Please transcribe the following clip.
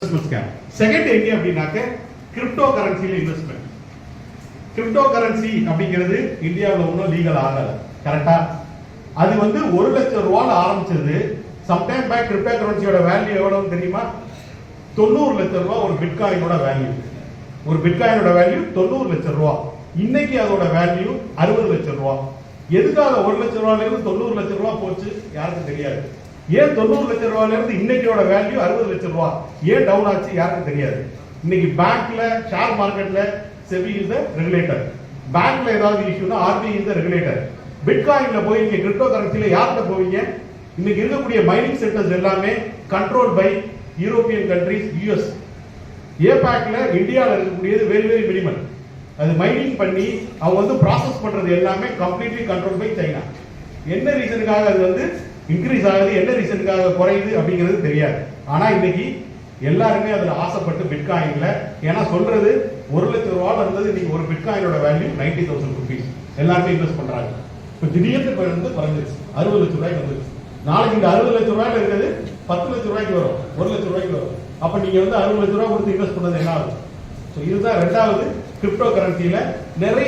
Investment scam. Second எங்க அப்படின்னாக்க crypto கரன்சில investment. Crypto currency அப்படிங்கிறது இந்தியாவில் ஒன்றும் லீகல் ஆகல, கரெக்டா? அது வந்து 1 லட்சம் ரூபாய் ஆரம்பிச்சது. சம்டைம் பேக் கிரிப்டோ கரன்சியோட வேல்யூ எவ்வளவு தெரியுமா? 90 லட்சம் ரூபாய் ஒரு பிட்காயினோட வேல்யூ. ஒரு பிட்காயினோட வேல்யூ 90 லட்சம் ரூபாய். இன்னைக்கு அதோட வேல்யூ 60 லட்சம் ரூபாய். எதுக்காக 1 லட்சம் ரூபாயில இருந்து 90 லட்சம் ரூபாய் போச்சு யாருக்கும் தெரியாது. ஏன் 90 லட்சம் ரூபாயில இருந்து இன்னைக்கோட வேல்யூ 60 லட்சம் ரூபாய் ஏன் டவுன் ஆச்சு யாருக்கும் தெரியாது. இன்னைக்கு பேங்க்ல, ஷேர் மார்க்கெட்ல செபி இஸ் த ரெகுலேட்டர். பேங்க்ல ஏதாவது இஷ்யூனா ஆர்பிஐ இஸ் த ரெகுலேட்டர். பிட்காயின்ல போய் நீங்க கிரிப்டோ கரன்சில யார்கிட்ட போவீங்க? இன்னைக்கு இருக்கக்கூடிய மைனிங் சென்டர்ஸ் எல்லாமே control by European countries, US. ஏபாக்ல இந்தியாவில் இருக்கக்கூடியது வெரி வெரி மினிமல். அது மைனிங் பண்ணி அவங்க வந்து ப்ராசஸ் பண்றது எல்லாமே கம்ப்ளீட்லி கண்ட்ரோல் பை சைனா. என்ன ரீசனுக்காக அது வந்து இன்க்ரீஸ் ஆகுது, என்ன ரீசனுக்காக குறையுது அப்படிங்கிறது தெரியாது. ஆனா இன்னைக்கு எல்லாருமே அதுல ஆசைப்பட்டு பிட்காயின்ல, ஏன்னா சொல்றது 1 லட்சம் ரூபாய் இருந்தது, இன்னைக்கு ஒரு பிட்காயினோட வேல்யூ 90,000 rupees. எல்லாருமே இன்வெஸ்ட் பண்றாங்க. இப்போ திடீர்னு வந்து குறைஞ்சிருச்சு, 60 லட்சம் ரூபாய்க்கு வந்துருச்சு. நாளைக்கு இந்த 60 லட்சம் ரூபாயில இருக்கிறது 10 லட்சம் ரூபாய்க்கு வரும், 1 லட்சம் ரூபாய்க்கு வரும். அப்ப நீங்க வந்து 60 லட்சம் ரூபாய் கொடுத்து இன்வெஸ்ட் பண்ணது என்ன ஆகும்? இதுதான் ரெண்டாவது கிரிப்டோ கரன்சியில நிறைய